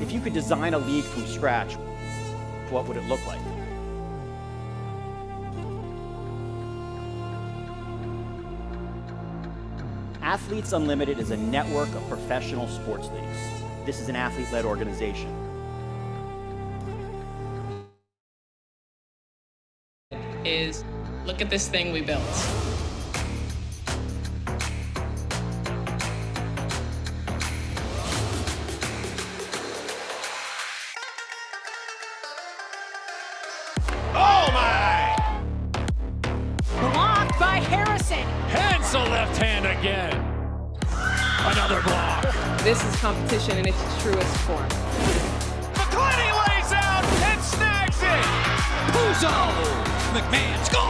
If you could design a league from scratch, what would it look like? Athletes Unlimited is a network of professional sports leagues. This is an athlete-led organization. Is look at this thing we built. Oh my! Blocked by Harrison. Hansel left hand again. Another block. This is competition in its truest form. McClenny lays out and snags it. Puzo. McMahon score.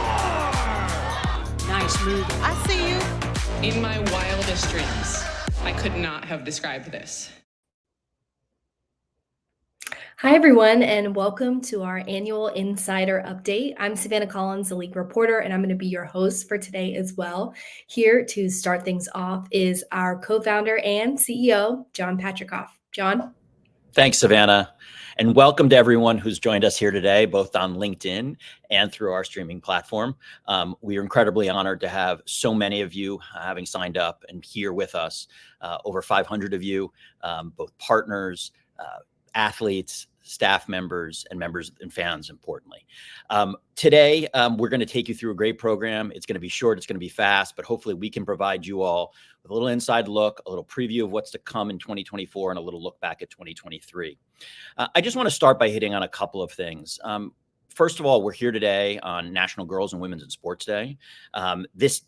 Nice move. I see you. In my wildest dreams, I could not have described this. Hi, everyone, and welcome to our annual Insider Update. I'm Savannah Collins, the league reporter, and I'm going to be your host for today as well. Here to start things off is our co-founder and CEO, John Patrikoff. John? Thanks, Savannah. And welcome to everyone who's joined us here today, both on LinkedIn and through our streaming platform. We are incredibly honored to have so many of you having signed up and here with us, over 500 of you, both partners, athletes, staff members, and members and fans, importantly. Today, we're going to take you through a great program. It's going to be short, it's going to be fast, but hopefully we can provide you all with a little inside look, a little preview of what's to come in 2024, and a little look back at 2023. I just want to start by hitting on a couple of things. First of all, we're here today on National Girls and Women's in Sports Day. This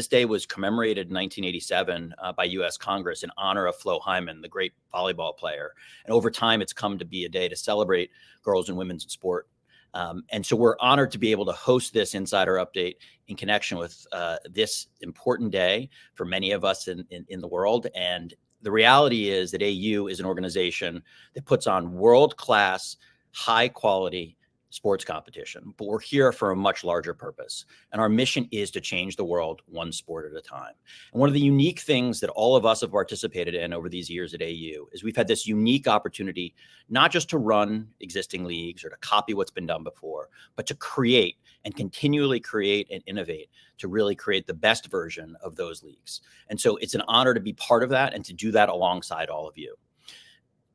day was commemorated in 1987 by U.S. Congress in honor of Flo Hyman, the great volleyball player. And over time, it's come to be a day to celebrate girls and women's in sport. And so we're honored to be able to host this Insider Update in connection with this important day for many of us in the world. And the reality is that AU is an organization that puts on world-class, high-quality sports competition, but we're here for a much larger purpose. And our mission is to change the world one sport at a time. And one of the unique things that all of us have participated in over these years at AU is we've had this unique opportunity, not just to run existing leagues or to copy what's been done before, but to create and continually create and innovate to really create the best version of those leagues. And so it's an honor to be part of that and to do that alongside all of you.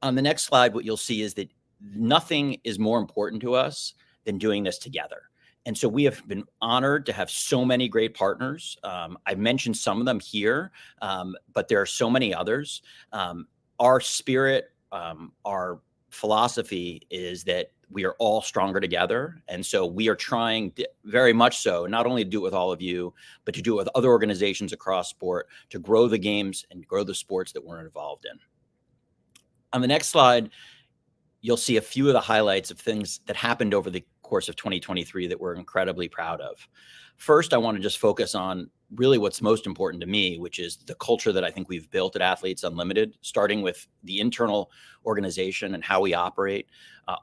On the next slide, what you'll see is that nothing is more important to us than doing this together. And so we have been honored to have so many great partners. I've mentioned some of them here, but there are so many others. Our spirit, our philosophy is that we are all stronger together. And so we are trying very much so, not only to do it with all of you, but to do it with other organizations across sport to grow the games and grow the sports that we're involved in. On the next slide, you'll see a few of the highlights of things that happened over the course of 2023 that we're incredibly proud of. First, I want to just focus on really what's most important to me, which is the culture that I think we've built at Athletes Unlimited, starting with the internal organization and how we operate.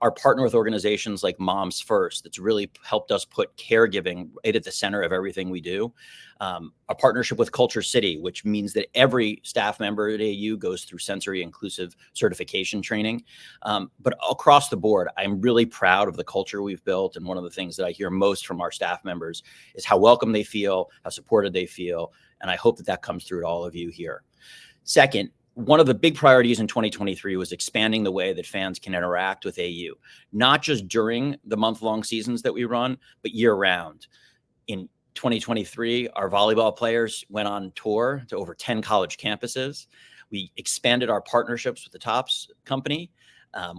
Our partner with organizations like Moms First, that's really helped us put caregiving right at the center of everything we do. A partnership with Culture City, which means that every staff member at AU goes through sensory inclusive certification training. But across the board, I'm really proud of the culture we've built. And one of the things that I hear most from our staff members is how welcome they feel, how supported they feel. And I hope that that comes through to all of you here. Second, one of the big priorities in 2023 was expanding the way that fans can interact with AU, not just during the month-long seasons that we run, but year-round. In 2023, our volleyball players went on tour to over 10 college campuses. We expanded our partnerships with the Tops company.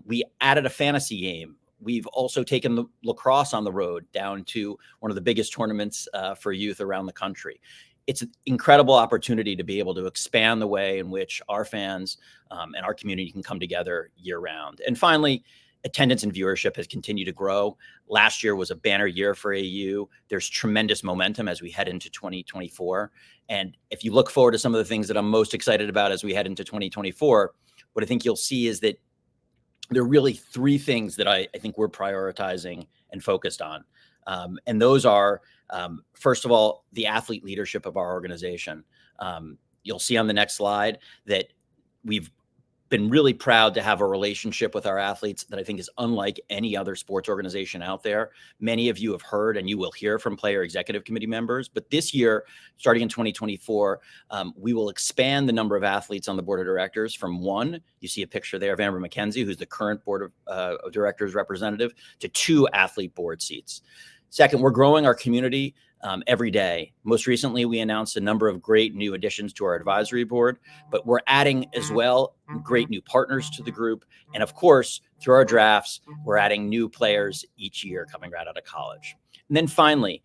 We added a fantasy game. We've also taken the Lacrosse on the road down to one of the biggest tournaments for youth around the country. It's an incredible opportunity to be able to expand the way in which our fans and our community can come together year round. And finally, attendance and viewership has continued to grow. Last year was a banner year for AU. There's tremendous momentum as we head into 2024. And if you look forward to some of the things that I'm most excited about as we head into 2024, what I think you'll see is that there are really three things that I think we're prioritizing and focused on. And those are, first of all, the athlete leadership of our organization. You'll see on the next slide that we've been really proud to have a relationship with our athletes that I think is unlike any other sports organization out there. Many of you have heard and you will hear from player executive committee members, but this year, starting in 2024, we will expand the number of athletes on the board of directors from 1, you see a picture there of Amber McKenzie, who's the current board of directors representative, to 2 athlete board seats. Second, we're growing our community every day. Most recently, we announced a number of great new additions to our advisory board, but we're adding as well great new partners to the group. And of course, through our drafts, we're adding new players each year coming right out of college. And then finally,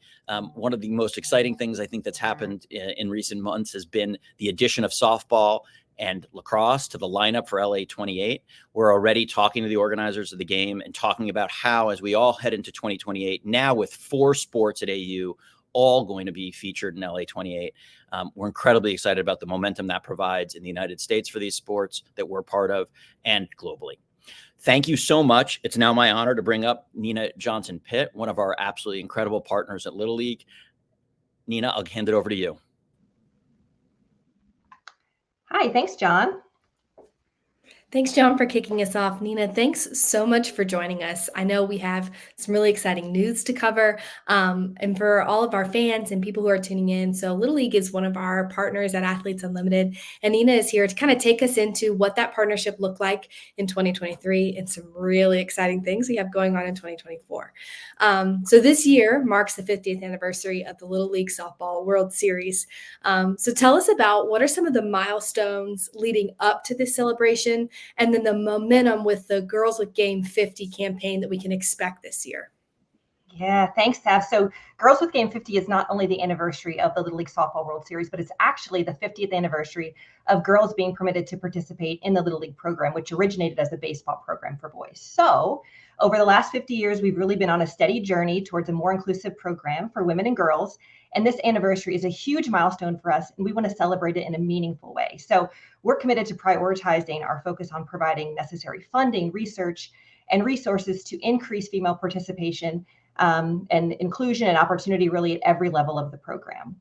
one of the most exciting things I think that's happened in recent months has been the addition of softball and lacrosse to the lineup for LA 28. We're already talking to the organizers of the game and talking about how, as we all head into 2028, now with 4 sports at AU, all going to be featured in LA 28. We're incredibly excited about the momentum that provides in the United States for these sports that we're part of and globally. Thank you so much. It's now my honor to bring up Nina Johnson-Pitt, one of our absolutely incredible partners at Little League. Nina, I'll hand it over to you. Hi, thanks, John. Thanks, John, for kicking us off. Nina, thanks so much for joining us. I know we have some really exciting news to cover, and for all of our fans and people who are tuning in. So Little League is one of our partners at Athletes Unlimited, and Nina is here to kind of take us into what that partnership looked like in 2023 and some really exciting things we have going on in 2024. So this year marks the 50th anniversary of the Little League Softball World Series. So tell us about what are some of the milestones leading up to this celebration, and then the momentum with the Girls with Game 50 campaign that we can expect this year. Yeah, thanks, Steph. So Girls with Game 50 is not only the anniversary of the Little League Softball World Series, but it's actually the 50th anniversary of girls being permitted to participate in the Little League program, which originated as a baseball program for boys. So over the last 50 years, we've really been on a steady journey towards a more inclusive program for women and girls. And this anniversary is a huge milestone for us, and we want to celebrate it in a meaningful way. So we're committed to prioritizing our focus on providing necessary funding, research, and resources to increase female participation and inclusion and opportunity really at every level of the program.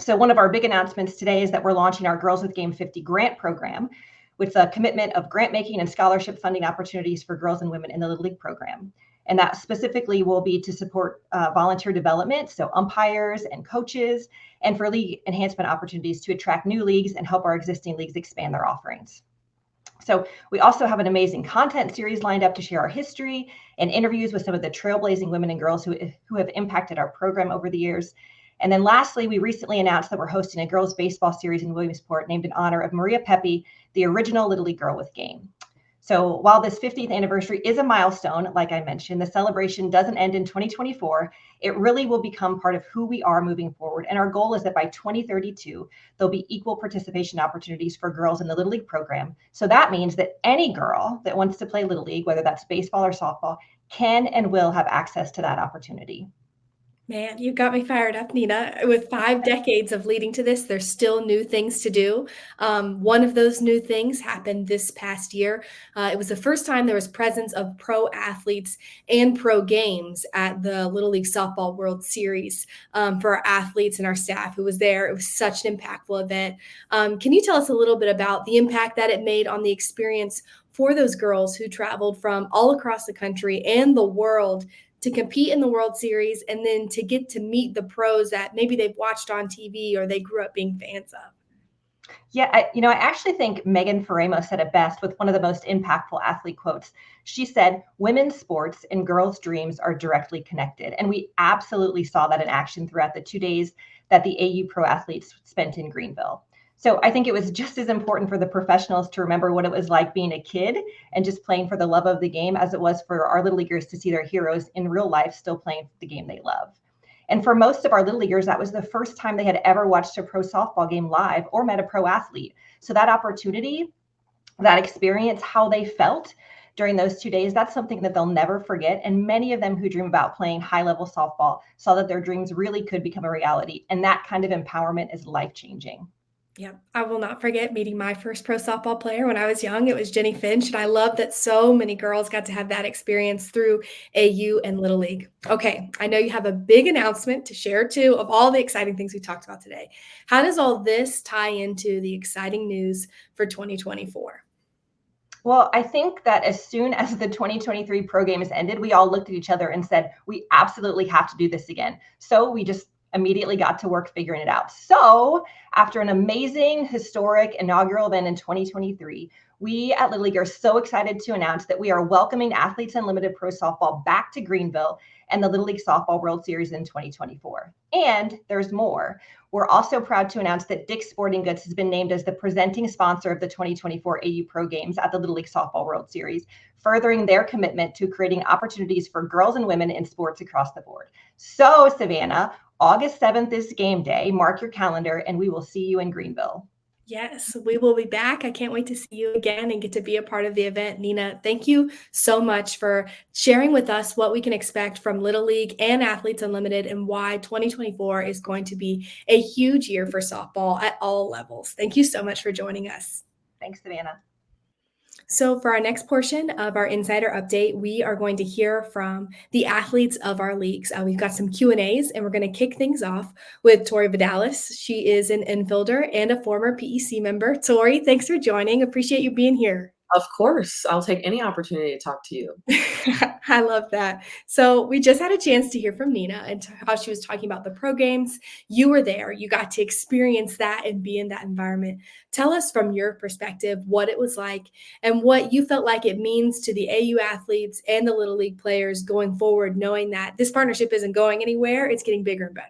So one of our big announcements today is that we're launching our Girls with Game 50 grant program with a commitment of grant making and scholarship funding opportunities for girls and women in the Little League program. And that specifically will be to support volunteer development, so umpires and coaches, and for league enhancement opportunities to attract new leagues and help our existing leagues expand their offerings. So we also have an amazing content series lined up to share our history and interviews with some of the trailblazing women and girls who have impacted our program over the years. And then lastly, we recently announced that we're hosting a girls baseball series in Williamsport named in honor of Maria Pepe, the original Little League girl with game. So while this 50th anniversary is a milestone, like I mentioned, the celebration doesn't end in 2024. It really will become part of who we are moving forward. And our goal is that by 2032, there'll be equal participation opportunities for girls in the Little League program. So that means that any girl that wants to play Little League, whether that's baseball or softball, can and will have access to that opportunity. Man, you got me fired up, Nina. With 5 decades of leading to this, there's still new things to do. One of those new things happened this past year. It was the first time there was presence of pro athletes and pro games at the Little League Softball World Series for our athletes and our staff who was there. It was such an impactful event. Can you tell us a little bit about the impact that it made on the experience for those girls who traveled from all across the country and the world to compete in the World Series and then to get to meet the pros that maybe they've watched on TV or they grew up being fans of? Yeah, I actually think Megan Faremo said it best with one of the most impactful athlete quotes. She said, "Women's sports and girls' dreams are directly connected." And we absolutely saw that in action throughout the 2 days that the AU pro athletes spent in Greenville. So I think it was just as important for the professionals to remember what it was like being a kid and just playing for the love of the game as it was for our Little Leaguers to see their heroes in real life still playing the game they love. And for most of our Little Leaguers, that was the first time they had ever watched a pro softball game live or met a pro athlete. So that opportunity, that experience, how they felt during those 2 days, that's something that they'll never forget. And many of them who dream about playing high-level softball saw that their dreams really could become a reality. And that kind of empowerment is life-changing. Yeah, I will not forget meeting my first pro softball player when I was young. It was Jenny Finch, and I love that so many girls got to have that experience through AU and Little League. Okay, I know you have a big announcement to share too of all the exciting things we talked about today. How does all this tie into the exciting news for 2024? Well, I think that as soon as the 2023 pro game has ended, we all looked at each other and said, we absolutely have to do this again. So we just immediately got to work figuring it out. So after an amazing, historic inaugural event in 2023, we at Little League are so excited to announce that we are welcoming Athletes Unlimited Pro Softball back to Greenville and the Little League Softball World Series in 2024. And there's more. We're also proud to announce that Dick's Sporting Goods has been named as the presenting sponsor of the 2024 AU Pro Games at the Little League Softball World Series, furthering their commitment to creating opportunities for girls and women in sports across the board. So, Savannah, August 7th is game day. Mark your calendar, and we will see you in Greenville. Yes, we will be back. I can't wait to see you again and get to be a part of the event. Nina, thank you so much for sharing with us what we can expect from Little League and Athletes Unlimited and why 2024 is going to be a huge year for softball at all levels. Thank you so much for joining us. Thanks, Savannah. So for our next portion of our Insider Update, we are going to hear from the athletes of our leagues. We've got some Q&As, and we're going to kick things off with Tori Vidalis. She is an infielder and a former PEC member. Tori, thanks for joining. Appreciate you being here. Of course. I'll take any opportunity to talk to you. I love that. So we just had a chance to hear from Nina and how she was talking about the pro games. You were there. You got to experience that and be in that environment. Tell us from your perspective what it was like and what you felt like it means to the AU athletes and the Little League players going forward, knowing that this partnership isn't going anywhere. It's getting bigger and better.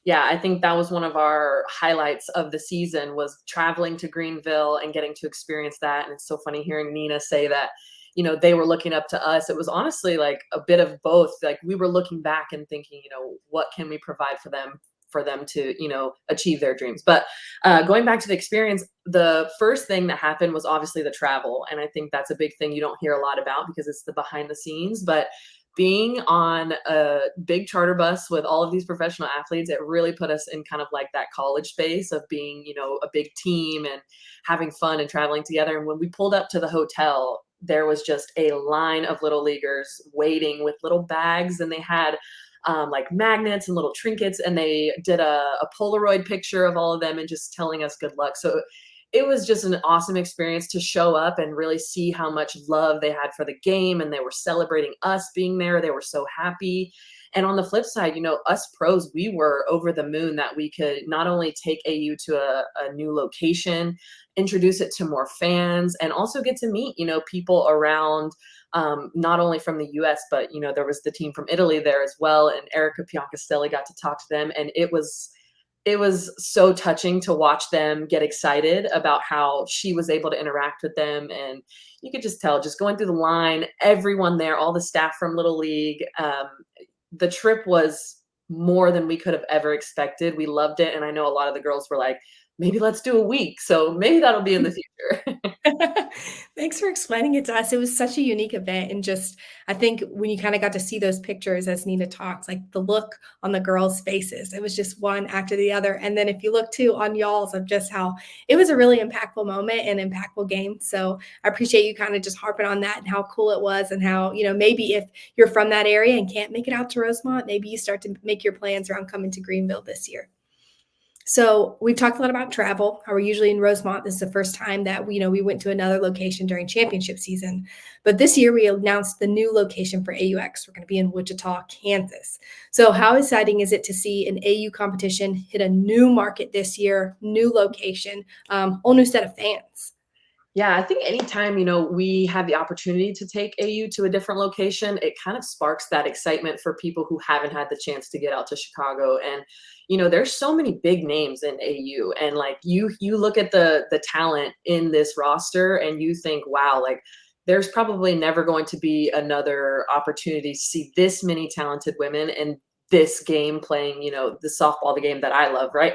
Yeah, I think that was one of our highlights of the season was traveling to Greenville and getting to experience that. And it's so funny hearing Nina say that, you know, they were looking up to us. It was honestly like a bit of both. Like we were looking back and thinking, you know, what can we provide for them to, you know, achieve their dreams. But going back to the experience, the first thing that happened was obviously the travel. And I think that's a big thing you don't hear a lot about because it's the behind the scenes. But being on a big charter bus with all of these professional athletes, it really put us in kind of like that college space of being, you know, a big team and having fun and traveling together. And when we pulled up to the hotel, there was just a line of little leaguers waiting with little bags, and they had like magnets and little trinkets, and they did a Polaroid picture of all of them and just telling us good luck. So it was just an awesome experience to show up and really see how much love they had for the game, and they were celebrating us being there. They were so happy. And on the flip side, you know, us pros, we were over the moon that we could not only take AU to a new location, introduce it to more fans, and also get to meet, you know, people around, not only from the US, but, you know, there was the team from Italy there as well. And Erica Piancastelli got to talk to them. And it was so touching to watch them get excited about how she was able to interact with them. And you could just tell, just going through the line, everyone there, all the staff from Little League, the trip was more than we could have ever expected. We loved it. And I know a lot of the girls were like, maybe let's do a week. So maybe that'll be in the future. Thanks for explaining it to us. It was such a unique event. And just, I think when you kind of got to see those pictures as Nina talks, like the look on the girls' faces, it was just one after the other. And then if you look too on y'all's of just how it was a really impactful moment and impactful game. So I appreciate you kind of just harping on that and how cool it was and how, you know, maybe if you're from that area and can't make it out to Rosemont, maybe you start to make your plans around coming to Greenville this year. So we've talked a lot about travel. We're usually in Rosemont. This is the first time that we went to another location during championship season. But this year we announced the new location for AUX. We're going to be in Wichita, Kansas. So how exciting is it to see an AU competition hit a new market this year, new location, whole new set of fans? Yeah, I think anytime, you know, we have the opportunity to take AU to a different location, it kind of sparks that excitement for people who haven't had the chance to get out to Chicago. And, you know, there's so many big names in AU, and like you look at the talent in this roster and you think, wow, like there's probably never going to be another opportunity to see this many talented women in this game playing, you know, the softball, the game that I love, right?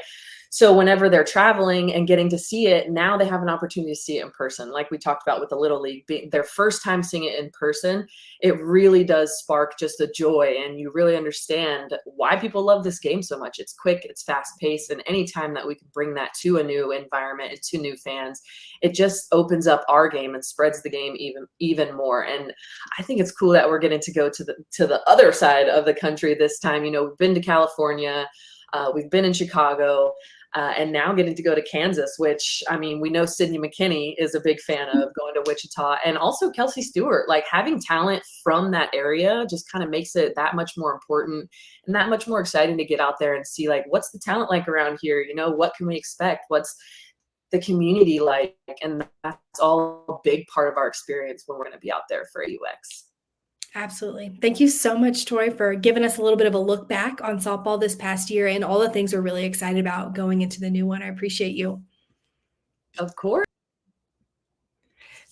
So whenever they're traveling and getting to see it, now they have an opportunity to see it in person. Like we talked about with the Little League, being their first time seeing it in person, it really does spark just a joy. And you really understand why people love this game so much. It's quick, it's fast paced. And anytime that we can bring that to a new environment and to new fans, it just opens up our game and spreads the game even more. And I think it's cool that we're getting to go to the other side of the country this time. You know, we've been to California, we've been in Chicago. and now getting to go to Kansas, which, I mean, we know Sydney McKinney is a big fan of going to Wichita, and also Kelsey Stewart. Like, having talent from that area just kind of makes it that much more important and that much more exciting to get out there and see, like, what's the talent like around here? You know, what can we expect? What's the community like? And that's all a big part of our experience when we're going to be out there for AUX. Absolutely. Thank you so much, Tori, for giving us a little bit of a look back on softball this past year and all the things we're really excited about going into the new one. I appreciate you. Of course.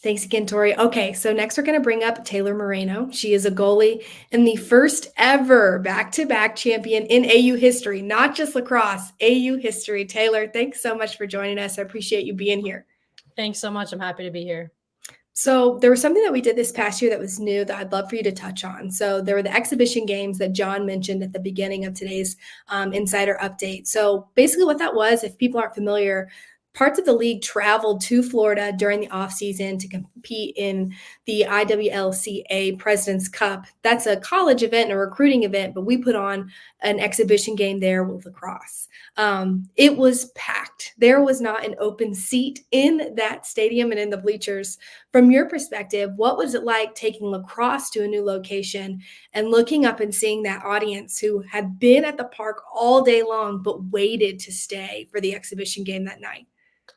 Thanks again, Tori. Okay, so next we're going to bring up Taylor Moreno. She is a goalie and the first ever back-to-back champion in AU history, not just lacrosse, AU history. Taylor, thanks so much for joining us. I appreciate you being here. Thanks so much. I'm happy to be here. So there was something that we did this past year that was new that I'd love for you to touch on. So there were the exhibition games that John mentioned at the beginning of today's Insider Update. So basically what that was, if people aren't familiar, parts of the league traveled to Florida during the offseason to compete in the IWLCA President's Cup. That's a college event and a recruiting event, but we put on an exhibition game there with lacrosse. It was packed. There was not an open seat in that stadium and in the bleachers. From your perspective, what was it like taking lacrosse to a new location and looking up and seeing that audience who had been at the park all day long but waited to stay for the exhibition game that night?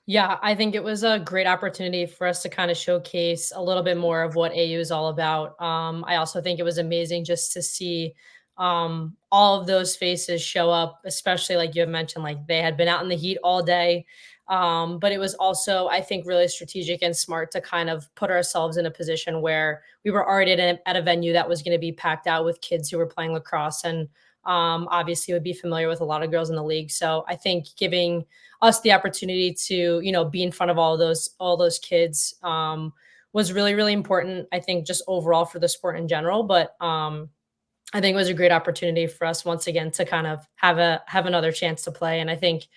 Yeah, I think it was a great opportunity for us to kind of showcase a little bit more of what AU is all about. I also think it was amazing just to see all of those faces show up, especially like you had mentioned, like they had been out in the heat all day. But it was also, I think, really strategic and smart to kind of put ourselves in a position where we were already at a venue that was going to be packed out with kids who were playing lacrosse and obviously would be familiar with a lot of girls in the league. So I think giving us the opportunity to, be in front of all those kids was really, really important. I think just overall for the sport in general, but I think it was a great opportunity for us once again to kind of have another chance to play. And I think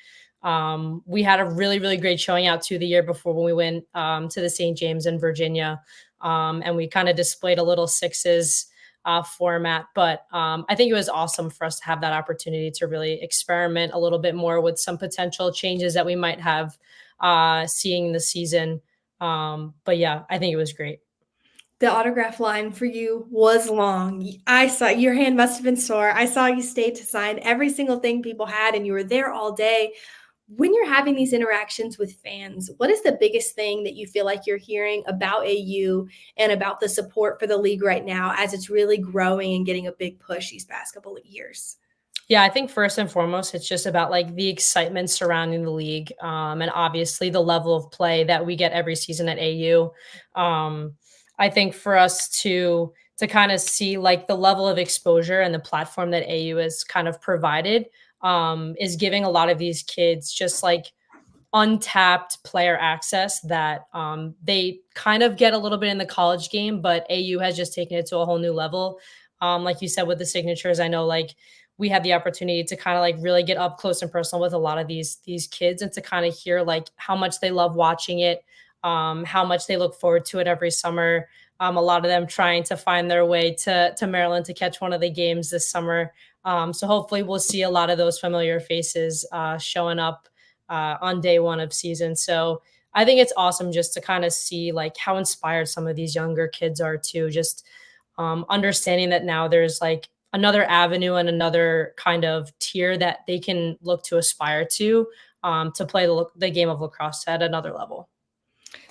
we had a really, really great showing out to the year before when we went to the St. James in Virginia, and we kind of displayed a little sixes format. But I think it was awesome for us to have that opportunity to really experiment a little bit more with some potential changes that we might have seeing the season. But yeah, I think it was great. The autograph line for you was long. I saw your hand must have been sore. I saw you stayed to sign every single thing people had, and you were there all day. When you're having these interactions with fans, what is the biggest thing that you feel like you're hearing about AU and about the support for the league right now as it's really growing and getting a big push these past couple of years? Yeah, I think first and foremost, it's just about like the excitement surrounding the league, and obviously the level of play that we get every season at AU. I think for us to kind of see like the level of exposure and the platform that AU has kind of provided is giving a lot of these kids just like untapped player access that they kind of get a little bit in the college game, but AU has just taken it to a whole new level. Like you said, with the signatures, I know like we had the opportunity to kind of like really get up close and personal with a lot of these kids and to kind of hear like how much they love watching it, how much they look forward to it every summer. A lot of them trying to find their way to Maryland to catch one of the games this summer. So hopefully we'll see a lot of those familiar faces showing up on day one of season. So I think it's awesome just to kind of see like how inspired some of these younger kids are too, just understanding that now there's like another avenue and another kind of tier that they can look to aspire to play the game of lacrosse at another level.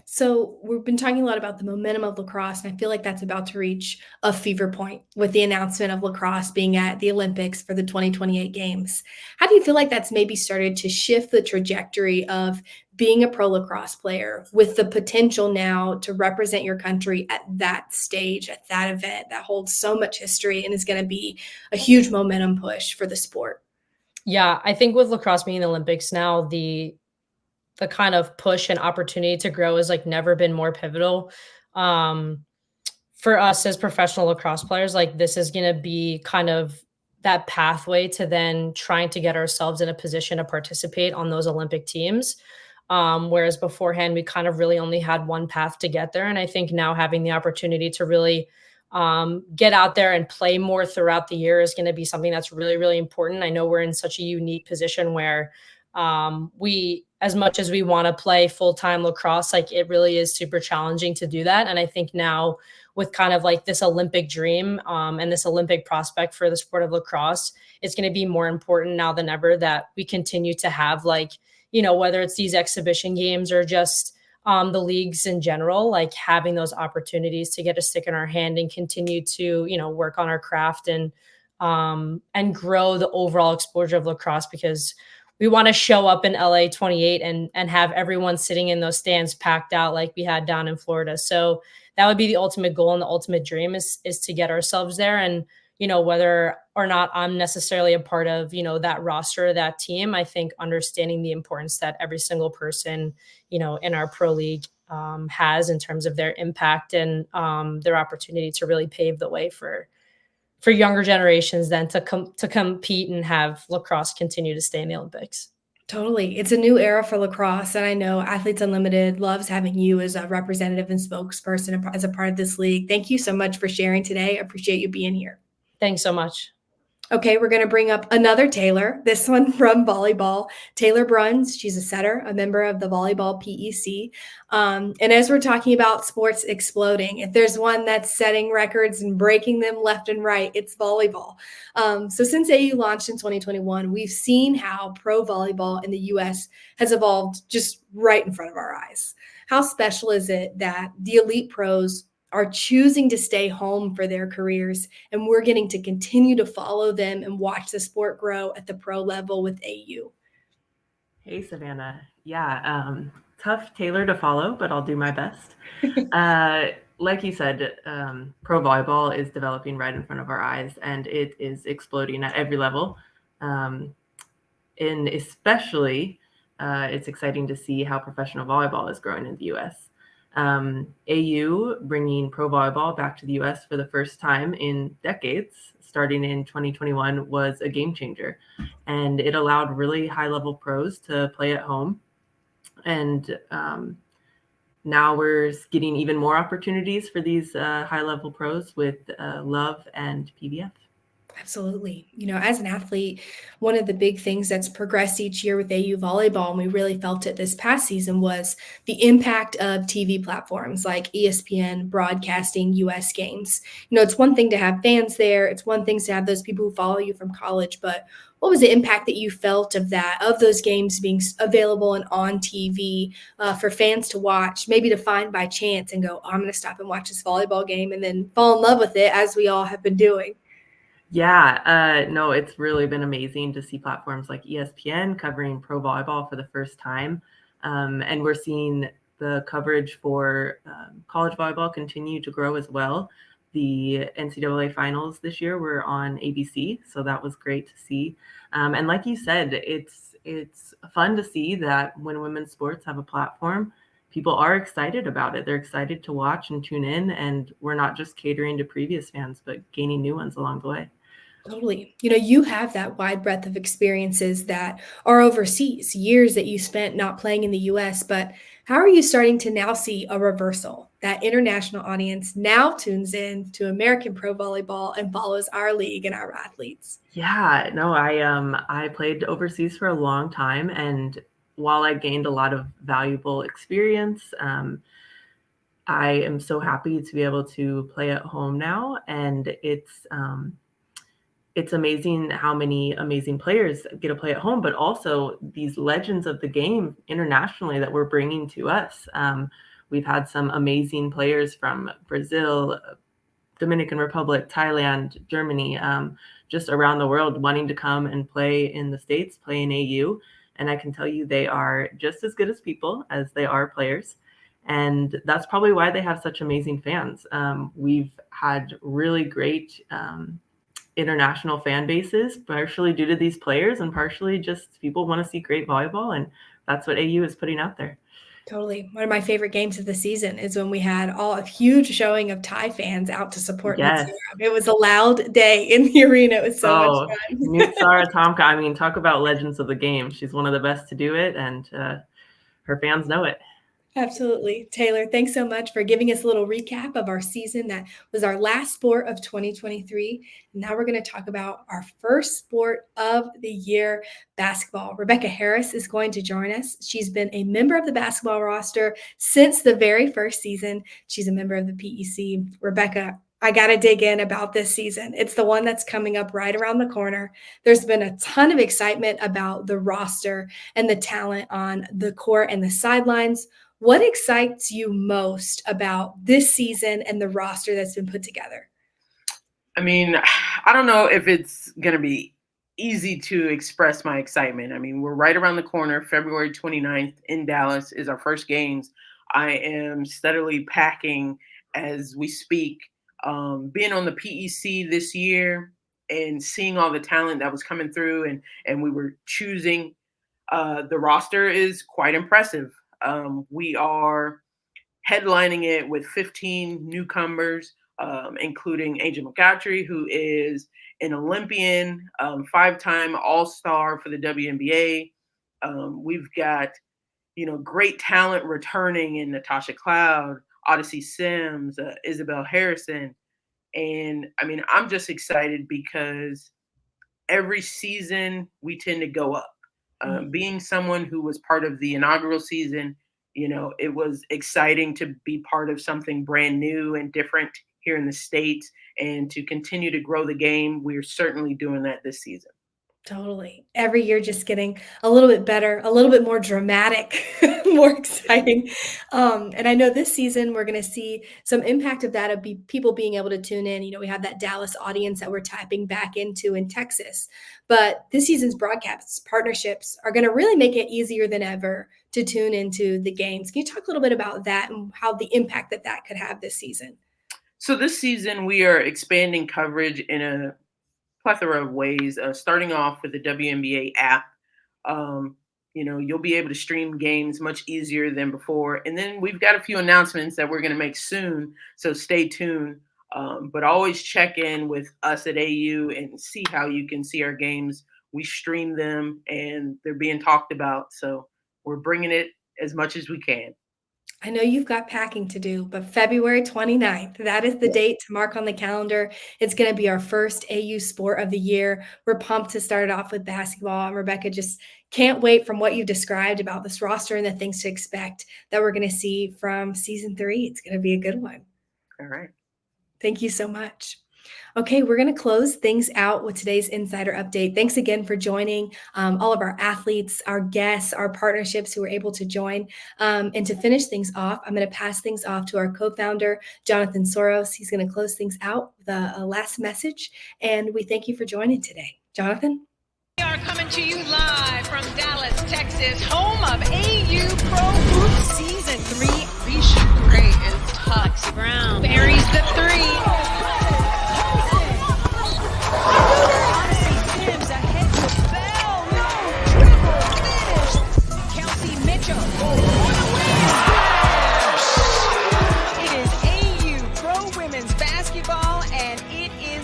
So we've been talking a lot about the momentum of lacrosse, and I feel like that's about to reach a fever point with the announcement of lacrosse being at the Olympics for the 2028 games. How do you feel like that's maybe started to shift the trajectory of being a pro lacrosse player with the potential now to represent your country at that stage, at that event that holds so much history and is going to be a huge momentum push for the sport? Yeah, I think with lacrosse being in the Olympics now, the kind of push and opportunity to grow has like never been more pivotal. For us as professional lacrosse players, like this is going to be kind of that pathway to then trying to get ourselves in a position to participate on those Olympic teams. Whereas beforehand, we kind of really only had one path to get there. And I think now having the opportunity to really get out there and play more throughout the year is going to be something that's really, really important. I know we're in such a unique position where We, as much as we want to play full-time lacrosse, like it really is super challenging to do that. And I think now with kind of like this Olympic dream and this Olympic prospect for the sport of lacrosse, it's going to be more important now than ever that we continue to have like, whether it's these exhibition games or just the leagues in general, like having those opportunities to get a stick in our hand and continue to, work on our craft and grow the overall exposure of lacrosse, because we want to show up in LA 28 and have everyone sitting in those stands packed out like we had down in Florida. So that would be the ultimate goal and the ultimate dream is to get ourselves there. And, whether or not I'm necessarily a part of, that roster, that team, I think understanding the importance that every single person, in our pro league has in terms of their impact and their opportunity to really pave the way for younger generations then to compete and have lacrosse continue to stay in the Olympics. Totally. It's a new era for lacrosse. And I know Athletes Unlimited loves having you as a representative and spokesperson as a part of this league. Thank you so much for sharing today. I appreciate you being here. Thanks so much. Okay, we're going to bring up another Taylor, this one from volleyball. Taylor Bruns, she's a setter, a member of the volleyball PEC. And as we're talking about sports exploding, if there's one that's setting records and breaking them left and right, it's volleyball. So since AU launched in 2021, we've seen how pro volleyball in the U.S. has evolved just right in front of our eyes. How special is it that the elite pros are choosing to stay home for their careers, and we're getting to continue to follow them and watch the sport grow at the pro level with AU? Hey, Savannah. Yeah, tough Taylor to follow, but I'll do my best. Like you said, pro volleyball is developing right in front of our eyes, and it is exploding at every level. And especially, it's exciting to see how professional volleyball is growing in the U.S. AU bringing pro volleyball back to the U.S. for the first time in decades, starting in 2021, was a game changer. And it allowed really high-level pros to play at home. And now we're getting even more opportunities for these high-level pros with Love and PVF. Absolutely. As an athlete, one of the big things that's progressed each year with AU volleyball, and we really felt it this past season, was the impact of TV platforms like ESPN broadcasting U.S. games. It's one thing to have fans there. It's one thing to have those people who follow you from college. But what was the impact that you felt of that, of those games being available and on TV for fans to watch, maybe to find by chance and go, I'm going to stop and watch this volleyball game, and then fall in love with it, as we all have been doing? Yeah, no, it's really been amazing to see platforms like ESPN covering pro volleyball for the first time. And we're seeing the coverage for college volleyball continue to grow as well. The NCAA finals this year were on ABC, so that was great to see. And like you said, it's fun to see that when women's sports have a platform, people are excited about it. They're excited to watch and tune in, and we're not just catering to previous fans, but gaining new ones along the way. Totally. You have that wide breadth of experiences that are overseas, years that you spent not playing in the U.S., but how are you starting to now see a reversal? That international audience now tunes in to American pro volleyball and follows our league and our athletes. Yeah, no, I played overseas for a long time, and while I gained a lot of valuable experience, I am so happy to be able to play at home now, and it's amazing how many amazing players get to play at home, but also these legends of the game internationally that we're bringing to us. We've had some amazing players from Brazil, Dominican Republic, Thailand, Germany, just around the world wanting to come and play in the States, play in AU. And I can tell you they are just as good as people as they are players. And that's probably why they have such amazing fans. We've had really great international fan bases, partially due to these players and partially just people want to see great volleyball. And that's what AU is putting out there. Totally. One of my favorite games of the season is when we had a huge showing of Thai fans out to support. Yes. It was a loud day in the arena. It was so much fun. Nutsara Tomka, I mean, talk about legends of the game. She's one of the best to do it, and her fans know it. Absolutely. Taylor, thanks so much for giving us a little recap of our season. That was our last sport of 2023. Now we're going to talk about our first sport of the year, basketball. Rebecca Harris is going to join us. She's been a member of the basketball roster since the very first season. She's a member of the PEC. Rebecca, I got to dig in about this season. It's the one that's coming up right around the corner. There's been a ton of excitement about the roster and the talent on the court and the sidelines. What excites you most about this season and the roster that's been put together? I mean, I don't know if it's going to be easy to express my excitement. I mean, we're right around the corner. February 29th in Dallas is our first games. I am steadily packing as we speak. Being on the PEC this year and seeing all the talent that was coming through and we were choosing, the roster is quite impressive. We are headlining it with 15 newcomers, including Angel McCoughtry, who is an Olympian, 5-time All-Star for the WNBA. We've got, great talent returning in Natasha Cloud, Odyssey Sims, Isabel Harrison. And I mean, I'm just excited because every season we tend to go up. Being someone who was part of the inaugural season, it was exciting to be part of something brand new and different here in the States and to continue to grow the game. We're certainly doing that this season. Totally. Every year just getting a little bit better, a little bit more dramatic, more exciting. And I know this season we're going to see some impact of that, of people being able to tune in. We have that Dallas audience that we're tapping back into in Texas. But this season's broadcasts, partnerships are going to really make it easier than ever to tune into the games. Can you talk a little bit about that and how the impact that could have this season? So this season we are expanding coverage in a plethora of ways, starting off with the WNBA app. You'll be able to stream games much easier than before. And then we've got a few announcements that we're going to make soon, so stay tuned. But always check in with us at AU and see how you can see our games. We stream them and they're being talked about. So we're bringing it as much as we can. I know you've got packing to do, but February 29th, that is the date to mark on the calendar. It's going to be our first AU sport of the year. We're pumped to start it off with basketball. And Rebecca, just can't wait from what you've described about this roster and the things to expect that we're going to see from season 3. It's going to be a good one. All right. Thank you so much. Okay, we're going to close things out with today's Insider Update. Thanks again for joining all of our athletes, our guests, our partnerships who were able to join. And to finish things off, I'm going to pass things off to our co-founder, Jonathan Soros. He's going to close things out with a last message. And we thank you for joining today. Jonathan? We are coming to you live from Dallas, Texas, home of AU Pro Group Season 3. Risha Gray and Tux Brown buries the 3.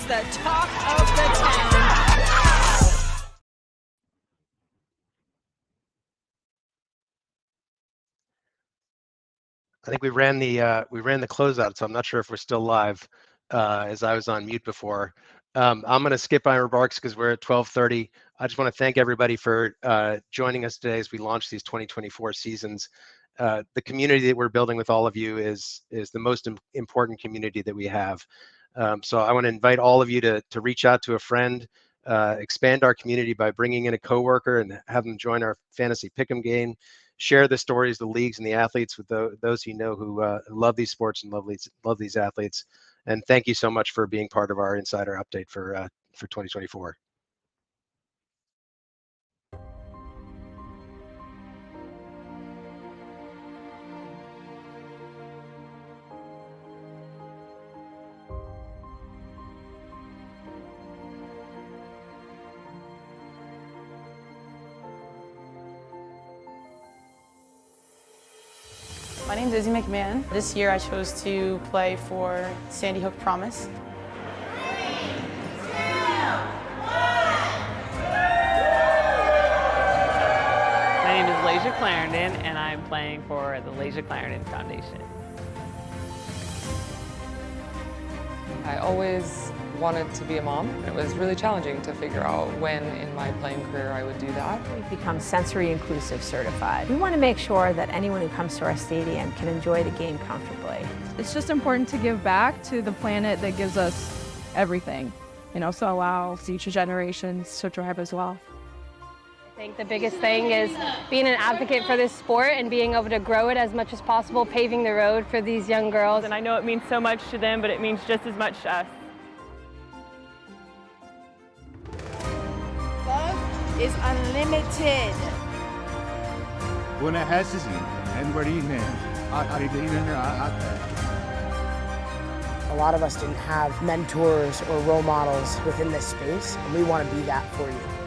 The talk of the town. I think we ran the closeout, so I'm not sure if we're still live, as I was on mute before. I'm going to skip my remarks because we're at 12:30. I just want to thank everybody for joining us today as we launch these 2024 seasons. The community that we're building with all of you is the most important community that we have. So I want to invite all of you to reach out to a friend, expand our community by bringing in a coworker and have them join our fantasy pick'em game. Share the stories, the leagues, and the athletes with those you know who love these sports and love these athletes. And thank you so much for being part of our Insider Update for 2024. My name is Izzy McMahon. This year I chose to play for Sandy Hook Promise. My name is Laysia Lasia Clarendon, and I'm playing for the Lasia Clarendon Foundation. I always wanted to be a mom. It was really challenging to figure out when in my playing career I would do that. We've become sensory inclusive certified. We want to make sure that anyone who comes to our stadium can enjoy the game comfortably. It's just important to give back to the planet that gives us everything, so allow future generations to thrive as well. I think the biggest thing is being an advocate for this sport and being able to grow it as much as possible, paving the road for these young girls. And I know it means so much to them, but it means just as much to us. Love is unlimited. Una حاسسني أنورينا A lot of us didn't have mentors or role models within this space, and we want to be that for you.